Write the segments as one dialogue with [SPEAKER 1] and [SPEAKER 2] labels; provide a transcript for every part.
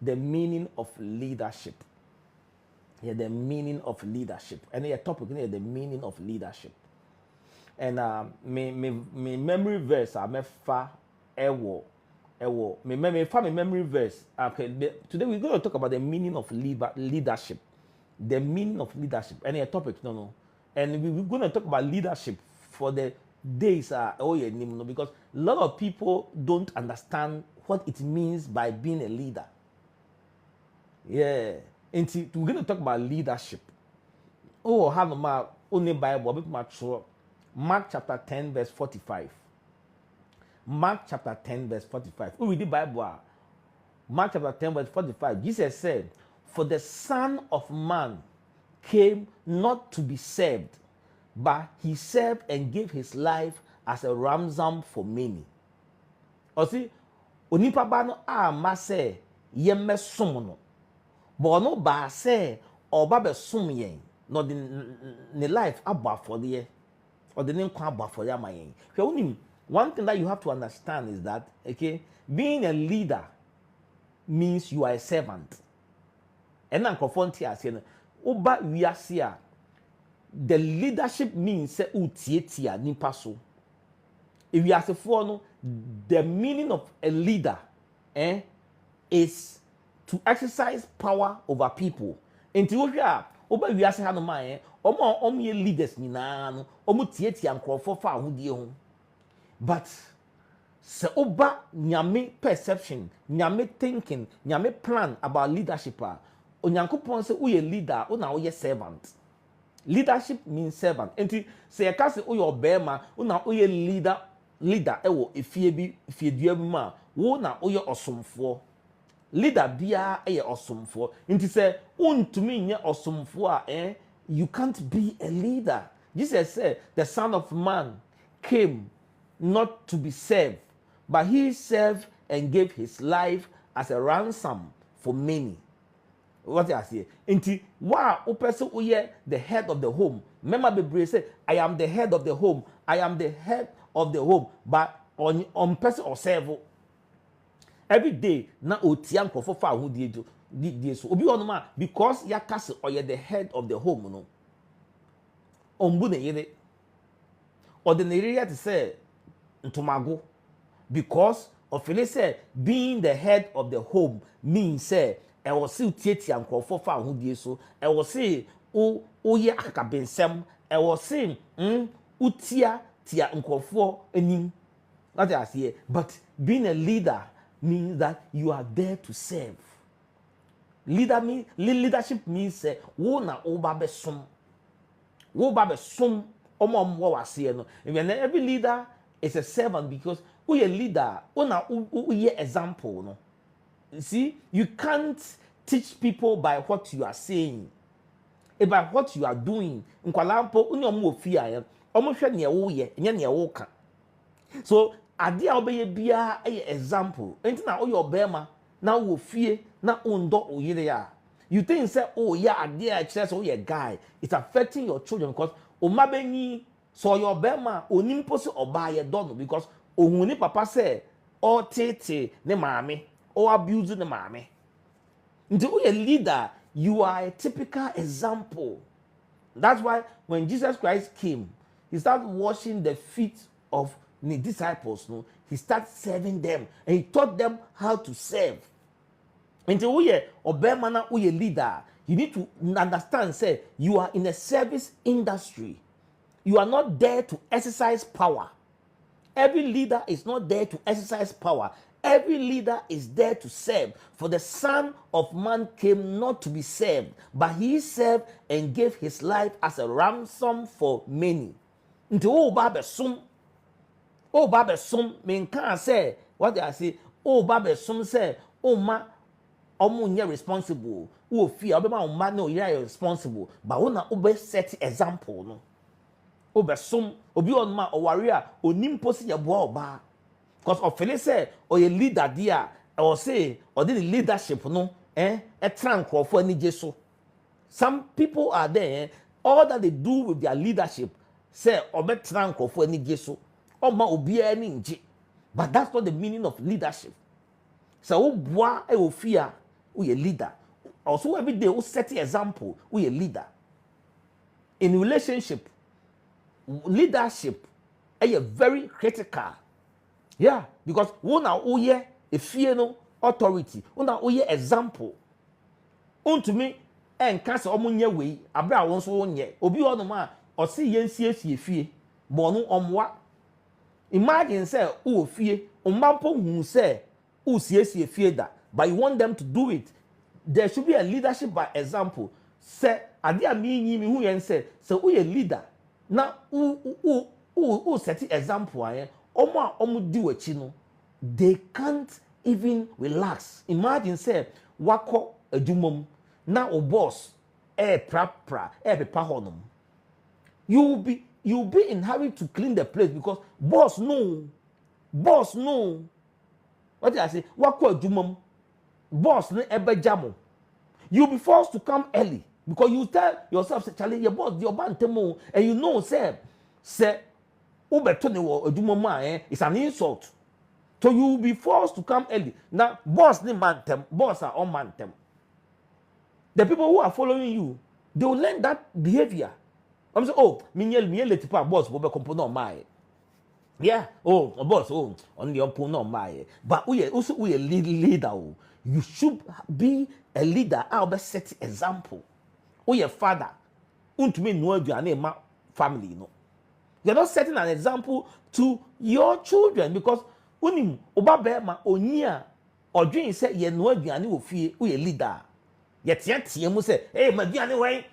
[SPEAKER 1] the meaning of leadership. Yeah, the meaning of leadership. And the topic is the meaning of leadership. And me memory verse I me fa ewo me memory verse. Okay, today we're going to talk about the meaning of leadership. The meaning of leadership. And the topic no. And we're going to talk about leadership for the days because a lot of people don't understand what it means by being a leader. Yeah. And we're going to talk about leadership. Oh, have my only Bible, Mark chapter 10, verse 45. Mark chapter 10, verse 45. Who read the Bible? Mark chapter 10, verse 45. Jesus said, "For the Son of Man came not to be served, but he served and gave his life as a ransom for many." Or see, onipa ba no ama se yemme som no. But no ba se oba be som yen. No the life abba for the or the name abba for the mayen. One thing that you have to understand is that, okay, being a leader means you are a servant. And then confront us, oba wiasia. The leadership means say utietia nipa so. If you ask for no, the meaning of a leader is to exercise power over people. Until we are oba wiase ha no man omo ye leaders nyina no omo tietia nkrofo fa ahodie ho. But se oba nyame perception, nyame thinking, nyame plan about leadership onyankopon say uye leader una uye servant. Leadership means servant. Enti se yeka se uye obema una uye leader ewo efie bi fiedua bi ma wo na uye osomfo. Leader bia eye osomfo. Enti se untumi nye osomfo you can't be a leader. Jesus said the Son of Man came not to be served, but he served and gave his life as a ransom for many. What I say? Inti wa o person uye the head of the home. Remember Bible say, I am the head of the home. I am the head of the home. But on person or serve every day na otian krofo fa ho die so. Obi on ma because yakase or the head of the home no. Ombu na yede. Ordinary to say ntomago because of say being the head of the home means say e wo se tietia nkrofo fa ahodie so e wo se o ye akabensem e wo se utia tia nkrofo anim. That I say. But being a leader means that you are there to serve. Leadership means say wo na oba besom omo wase no. Every leader is a servant because we a leader, we example. No? You see, you can't teach people by what you are saying, by what you are doing. So, adia obeye bia example. Enti na oyo bema na wo fie na ondo oyire ya. You think say oh yeah adia actually so you guy. It's affecting your children because omabeni so your bema onimpo se oba ye don because ohuni papa say o tete ne maame or abuse ne maame. Until you a leader, you are a typical example. That's why when Jesus Christ came, he started washing the feet of the disciples. No, he started serving them and he taught them how to serve. Until we are a leader, you need to understand. Say you are in a service industry. You are not there to exercise power. Every leader is not there to exercise power. Every leader is there to serve. For the Son of Man came not to be served, but he served and gave his life as a ransom for many. Until Baba Sum men can't say what I say. Baba Sum say, ma omunye responsible. Fear obema man no you responsible. But una obe set example no. Obesum obi on ma owaria onimpo si yeboa oba because of fele say or a leader there or say or the leadership no a trank for any jesu. Some people are there all that they do with their leadership say obe trank for any jesu or ma obi any nji. But that's not the meaning of leadership. So boa e ofia we a leader. Also every day we set the example, we a leader. In relationship, leadership is very critical. Yeah, because we now we a fear no authority. We now we example. To me, and cast omunye way, abra won so onye. Obi ono ma o si yen siesie fie. Bonu omwa. Imagine say o fie, omampo hu say o siesie fie da, but you want them to do it. There should be a leadership by example. Say ade a me hu yen say o ye leader. Na o set example aye. Omo di wachi no. They can't even relax. Imagine say wako adwumom na o boss pra pepa honum. You'll be in hurry to clean the place because boss no. What did I say? Wako adwumom. Boss no ebe jamo. You'll be forced to come early because you tell yourself, say, Charlie, your boss, your bantemo, and you know, say, it's an insult. So you will be forced to come early. Now, boss ni mantem, boss are on mantem. The people who are following you, they will learn that behavior. I'm saying, oh, minyel leti pa boss bobe kompono my. Yeah, oh, boss, oh, on the opponent my. But we also we a leader. You should be a leader. I'll be set example. We a father. Untumi no aduane ma family no. You're not setting an example to your children because unim oba be ma onia odwen say ye no aduane wo fie we a leader. Ye tie mu say, "Hey, maduane wen."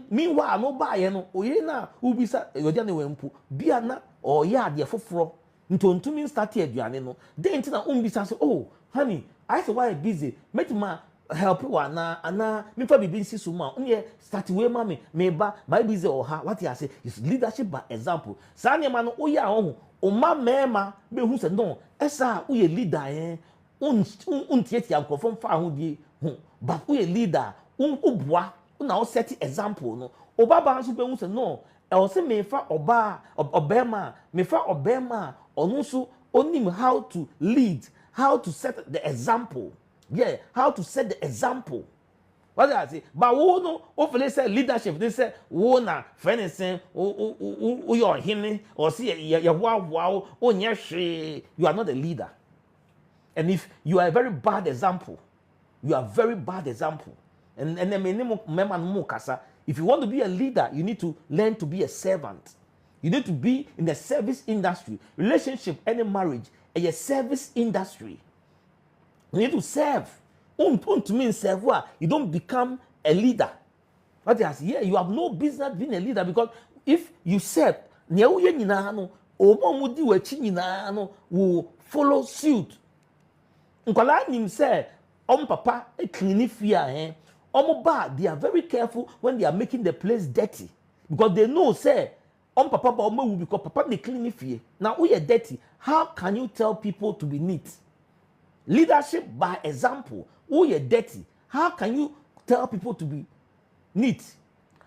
[SPEAKER 1] Meanwhile, no ba ye no oye na ubisa aduane wen mpu bia na oye ade foforo. Ntontumi start aduane no. Then tina umbisa say, "Oh, honey, I say why busy? Make ma help you ana me fa bibi nsi so ma onye start we ma me ba my busy or ha what you say is leadership by example. Sa ne ma no oye ahụ o ma mema be hu se no esa oye leader untieti ankofo fa ho die hu ba oye leader ubua na o set example no obaba nso be hu se no e o se me fa obema onu so onim how to lead, how to set the example. Yeah, how to set the example. What did I say? But who no, hopefully say leadership. They say, "Who na friend say, who you are him or see wow, oh yes, you are not a leader." And if you are a very bad example, you are a very bad example. And if you want to be a leader, you need to learn to be a servant. You need to be in the service industry. Relationship, any marriage, a service industry. You need to serve. To mean serve what? You don't become a leader. But yes, yeah, you have no business being a leader because if you serve, will follow suit. Nkola nim say, papa e clean fear ba they are very careful when they are making the place dirty because they know say papa ba will because papa they clean fear. Now we are dirty. How can you tell people to be neat? Leadership by example. Oh, you're dirty. How can you tell people to be neat?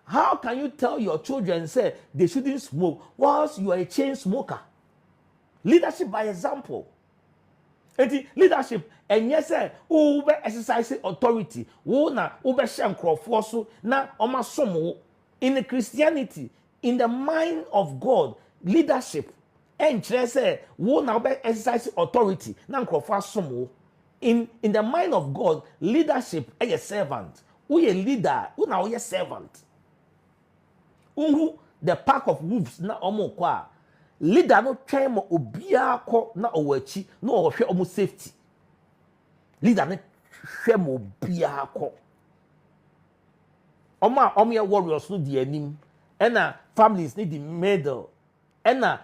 [SPEAKER 1] How can you tell your children say they shouldn't smoke whilst you are a chain smoker? Leadership by example. And leadership and yes sir, who be exercising authority, who na ube shankro na omasomo in Christianity, in the mind of God, leadership. And say, who now exercise authority, in the mind of God, leadership is a servant. Who a leader, who now a servant. Who the pack of wolves na omo kwa. Leader no try mo obia ko na owachi no ohwe omo safety. Leader no hwe mo obia ko. Omo ya warriors no di anim. Ena families need the middle. Ena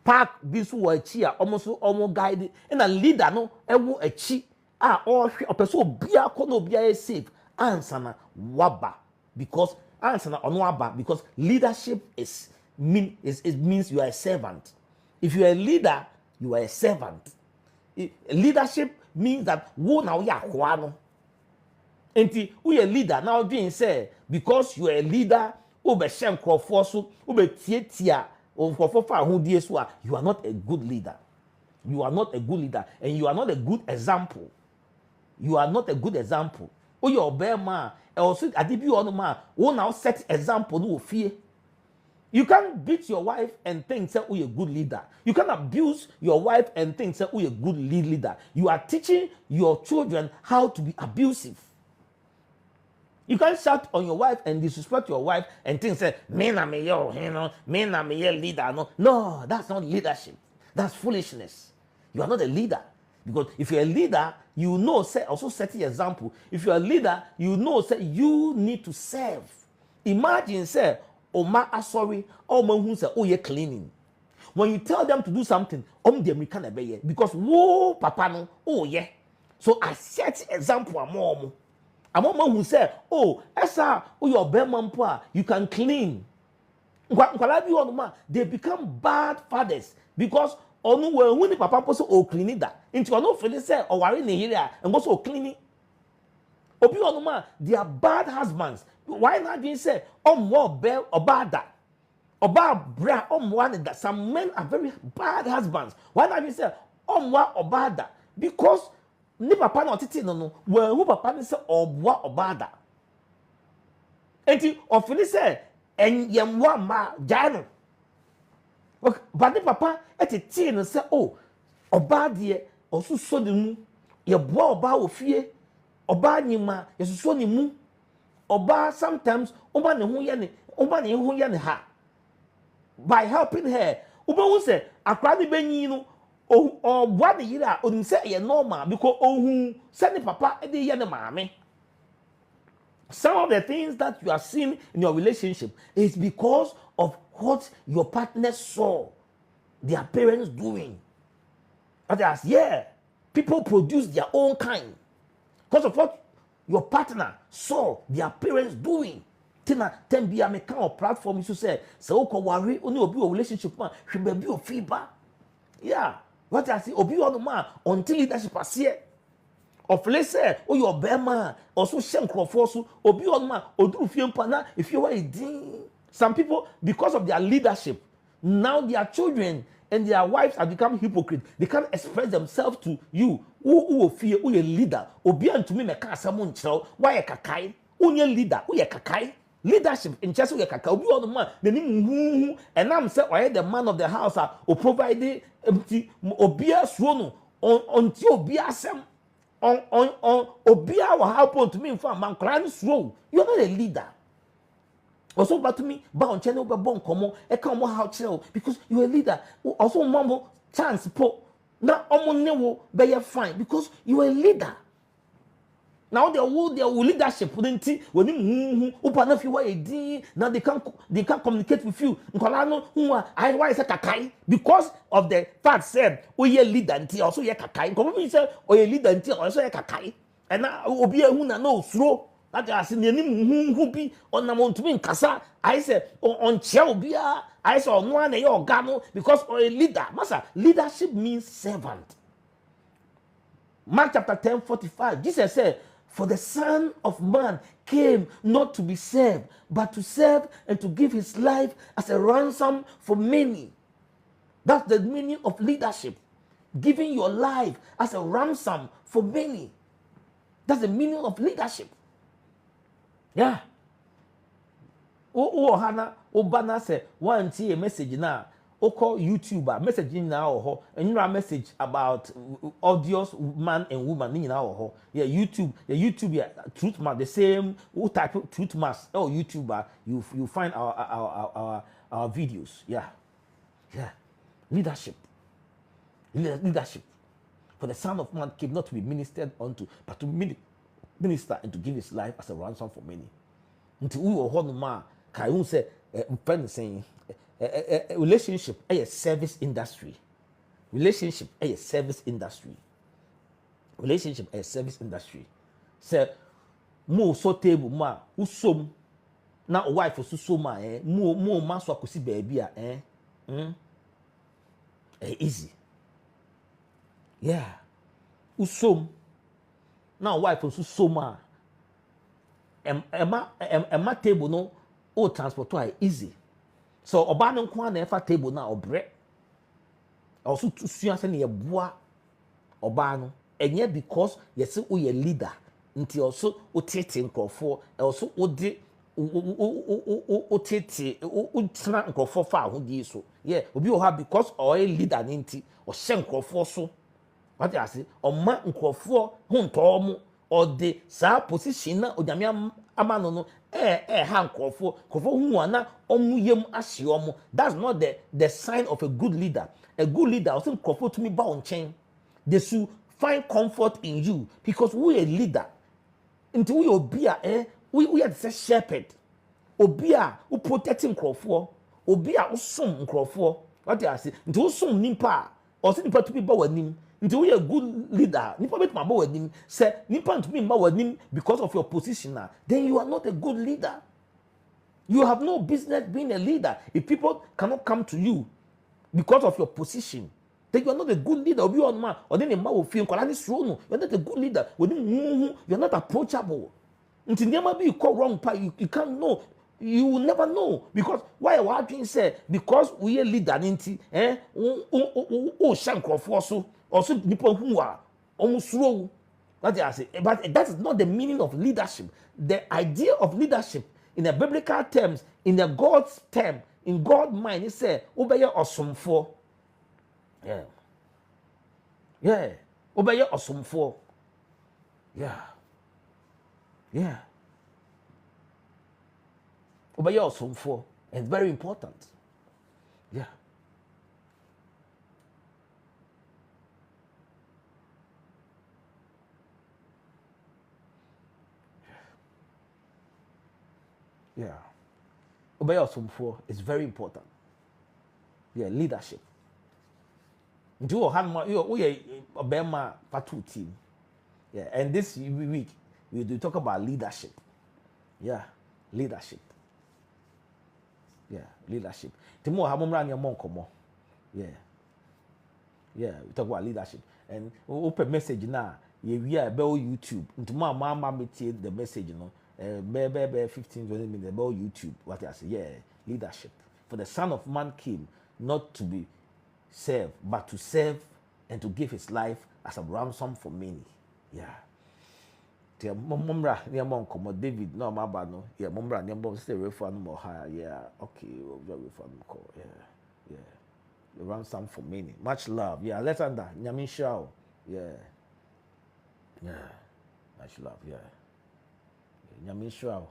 [SPEAKER 1] park bisu wo achi a omo guide na leader no ewo achi a ohwe opeso obia ko na obia safe answer na waba because answer na ono aba because leadership means you are a servant. If you are a leader, you are a servant. Leadership means that wo na we akwa no enti we a leader now doing say because you are a leader obe shem crofo so obe tietia you are not a good leader. You are not a good leader and you are not a good example. you are not a good example. Oh, your bear man, also I did you on man, oh now set example no fear. You can't beat your wife and think say you're a good leader. You can't abuse your wife and think say you're a good leader. You are teaching your children how to be abusive. You can't shout on your wife and disrespect your wife and think say me na me yo, me na me leader. No, that's not leadership. That's foolishness. You are not a leader. Because if you're a leader, you know, say, also set the example. If you're a leader, you know, say, you need to serve. Imagine, say, Oma sorry, Oma who say, oh, you're cleaning. When you tell them to do something, the American obey because whoa, papa no, oh yeah. So I set example a mom who say, oh, Esa, oh, your bear you can clean. They become bad fathers because onu when the papa poso o cleaning that into no feel say o worry ne here and go so cleaning obi onuma they are bad husbands. Why not being say more bel obada oba bra one that some men are very bad husbands. Why not being say more obada because ni papa na otiti no when who papa ni say obada enti o feel say enyemwa ma jano. But the papa at a teen and say, oh, oba dear, or so the moon, your boy oba fear, oba nima, is so ni mu, oba sometimes, oba ne hu yani ha. By helping her, uba will say, a crowdy benino, or what the year, or say a normal, because oh, send the papa at the yana mammy. Some of the things that you are seeing in your relationship is because of what your partner saw their parents doing. Others, yeah, people produce their own kind because of what your partner saw their parents doing. Ten be a kind of platform you say, so worry only obi a relationship man should be a feedback. Yeah, what I say, obi on man until leadership pass here. Of let's say, oh, your bear man also shank so obi on man or do fiempana if you are some people, because of their leadership, now their children and their wives have become hypocrites. They can't express themselves to you. Who fear, who a leader? Obian to me, me can't someone tell why a kakai, who a leader, who a kakai. Leadership in just a kakai, obi on the man, the name and I'm saying, why the man of the house or provide empty obia swono until obia sem on obia will happen to me for man crying slow. You're not a leader. Also, but to me, bound channel, but bon common, a common how chill because you're a leader. Also, mumble chance po. Now, never be fine because you're a leader. Now, their leadership wouldn't when you open up your way. Now they can't communicate with you. I why is a kakai because of the fact said, oh, you're a leader until also you're kakai. Come me say, oh, you're a leader until also you're kakai. And now, Obia Huna no slow. That I see who be on the mount to me Kasa. I said on Chelbia. I saw no one a organo because or a leader. Master, leadership means servant. Mark chapter 10:45. Jesus said, for the Son of Man came not to be served, but to serve and to give his life as a ransom for many. That's the meaning of leadership. Giving your life as a ransom for many. That's the meaning of leadership. Yeah. Hana, Bana said, one see a message now. Call YouTuber, messaging now, and you know a message about audios, man and woman in our yeah, YouTube, yeah, truth mass, the same type of truth mass. Oh, YouTuber, you find our videos. Yeah. Leadership. For the Son of Man came not to be ministered unto, but to minister and to give his life as a ransom for many. Until we were one man, Kayun said, saying, relationship is a service industry. Relationship is a service industry. Say, mo so table ma, usom na wife so ma mo ma so akosi baby easy. Yeah. Usom na wife so ma Emma table no o transport to easy. So oba no kwa na efa table na obre. Also to sua se na ye boa oba no enye because yes we a leader nti also otete nkrofo also odi otete utra nkrofo fa ahodi so yeah obi o ha because or a leader nti o hye nkrofo so what you say oma nkrofo hunto mu or the sa position na onyame ama no ha nkrofo hu ana omu yem ahye omu. That's not the sign of a good leader. A good leader also nkrofo to me ba on chain. They should find comfort in you because we a leader. Until we obia we are the shepherd. Obia who protecting nkrofo, obia who som nkrofo. What you say? Until som nimpa or say nimpa to be ba wanim. Until we a good leader, nimpa bet ma ba wanim. Say nimpa to be ba wanim because of your position now. Then you are not a good leader. You have no business being a leader. If people cannot come to you because of your position, then you are not a good leader. Or man, or then a man will feel you're not a good leader. You're not approachable. Until never be called wrong, you can't know. You will never know because why what you say because we are leader ninti shankrofo also people who are almost slow. What I say, but that is not the meaning of leadership. The idea of leadership in the biblical terms, in the God's term, in God's mind, it says obey awesome for. Yeah. Obey awesome for. Yeah. Obey awesome for. It's very important. Yeah. Obey awesome for is very important. Yeah, leadership. Do have you obey my fatu team. Yeah, and this week we do talk about leadership. Yeah, leadership. Timo hamomra ni monkomo. Yeah, we talk about leadership. And open message now. We are about YouTube. Timo mama me the message, you know. 15-20 minutes about YouTube. What I say, yeah, leadership. For the Son of Man came not to be served, but to serve and to give his life as a ransom for many. Yeah. Yeah, mumra near monko, David, no, my bad, no. Yeah, mumra near mom, stay refund more higher. Yeah, okay, we'll refund call. Yeah. The ransom for many. Much love. Yeah, let's under Nyamin Shao. Yeah. Much love. Yeah. Nyamin Shao.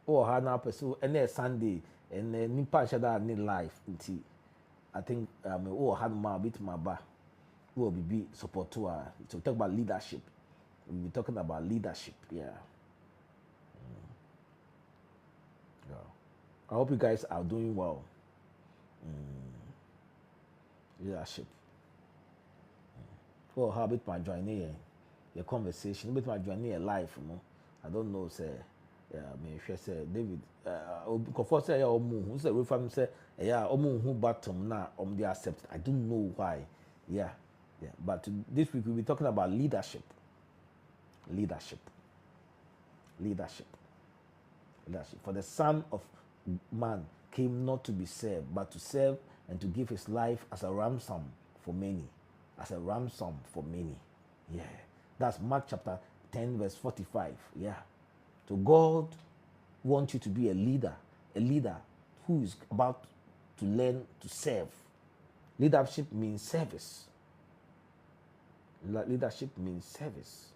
[SPEAKER 1] Oh, Hana pursue any Sunday and Nipa Shada need life. I think Hana bit my bar. Will be support to talk about leadership. We'll be talking about leadership. Yeah. I hope you guys are doing well. Leadership. Well, how about my joining your conversation? About my joining a live, you know. I don't know, say. Yeah, I mean, if say David, because say who say we from say who bottom now they accept. I don't know why. Yeah. But this week we'll be talking about leadership. For the Son of Man came not to be served, but to serve and to give his life as a ransom for many. Yeah. That's Mark chapter 10, verse 45. Yeah. So God wants you to be a leader who is about to learn to serve. Leadership means service. Leadership means service.